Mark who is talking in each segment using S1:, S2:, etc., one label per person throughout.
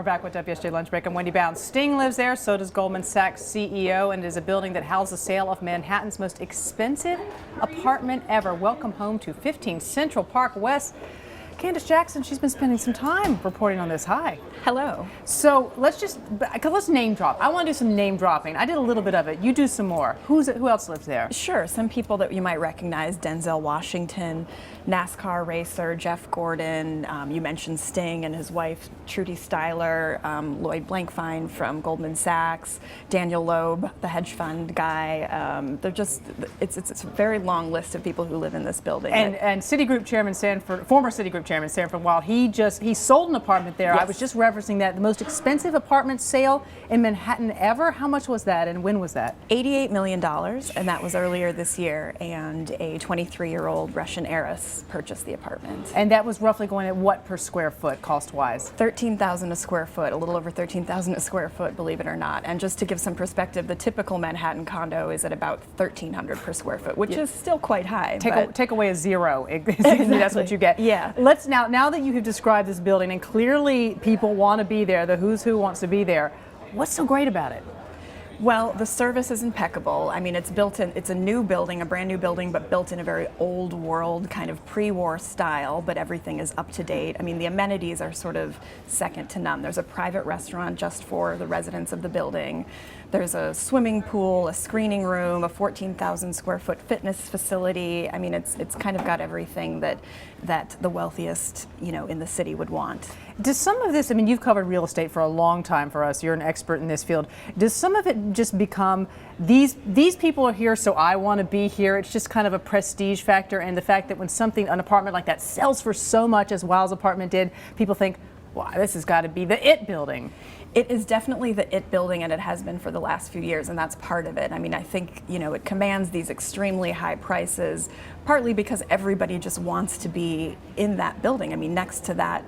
S1: we're back with WSJ Lunch Break. I'm Wendy Bounds. Sting lives there, so does Goldman Sachs CEO, and it is a building that houses the sale of Manhattan's most expensive apartment ever. Welcome home to 15 Central Park West. Candace Jackson, she's been spending some time reporting on this. Hi.
S2: Hello.
S1: So let's name drop. I want to do some name dropping. I did a little bit of it. You do some more. Who else lives there?
S2: Sure. Some people that you might recognize: Denzel Washington, NASCAR racer Jeff Gordon. You mentioned Sting and his wife Trudy Styler. Lloyd Blankfein from Goldman Sachs. Daniel Loeb, the hedge fund guy. It's a very long list of people who live in this building.
S1: And Citigroup Chairman Sanford, former Citigroup Chairman Sanford, while he sold an apartment there.
S2: Yes.
S1: I was just referencing that, the most expensive apartment sale in Manhattan ever. How much was that, and when was that?
S2: $88 million, and that was earlier this year. And a 23-year-old Russian heiress purchased the apartment.
S1: And that was roughly going at what per square foot, cost-wise?
S2: $13,000 a square foot, a little over $13,000 a square foot, believe it or not. And just to give some perspective, the typical Manhattan condo is at about $1,300 per square foot, which is still quite high.
S1: Take away a zero. Exactly. That's what you get.
S2: Yeah.
S1: Let's now that you have described this building, and clearly people want to be there, the who's who wants to be there, what's so great about it?
S2: Well, the service is impeccable. I mean, it's a new building, a brand new building, but built in a very old world kind of pre-war style, but everything is up to date. I mean, the amenities are sort of second to none. There's a private restaurant just for the residents of the building. There's a swimming pool, a screening room, a 14,000 square foot fitness facility. I mean, it's kind of got everything that the wealthiest, in the city would want.
S1: Does some of this, I mean, you've covered real estate for a long time for us. You're an expert in this field. Does some of it just become these people are here, so I want to be here? It's just kind of a prestige factor, and the fact that when an apartment like that sells for so much as Wild's apartment did, people think, wow, this has got to be the it building.
S2: It is definitely the it building, and it has been for the last few years, and that's part of it. I mean, I think, it commands these extremely high prices, partly because everybody just wants to be in that building. I mean, next to that,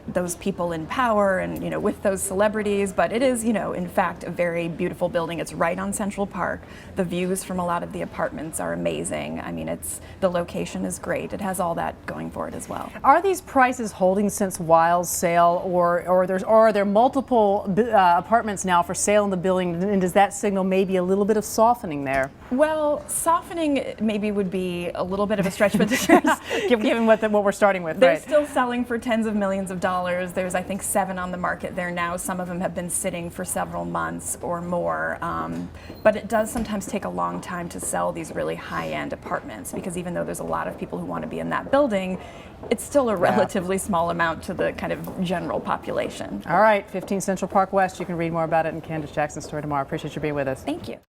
S2: those people in power and, with those celebrities, but it is, in fact, a very beautiful building. It's right on Central Park. The views from a lot of the apartments are amazing. I mean, the location is great. It has all that going for it as well.
S1: Are these prices holding since Wild's sale, or are there multiple apartments now for sale in the building, and does that signal maybe a little bit of softening there?
S2: Well, softening maybe would be a little bit of a stretch, but
S1: given what we're starting with,
S2: they're
S1: right?
S2: still selling for tens of millions of dollars. There's, I think, 7 on the market there now. Some of them have been sitting for several months or more. But it does sometimes take a long time to sell these really high-end apartments, because even though there's a lot of people who want to be in that building, it's still a relatively small amount to the kind of general population.
S1: All right, 15 Central Park West. You can read more about it in Candace Jackson's story tomorrow. Appreciate you being with us.
S2: Thank you.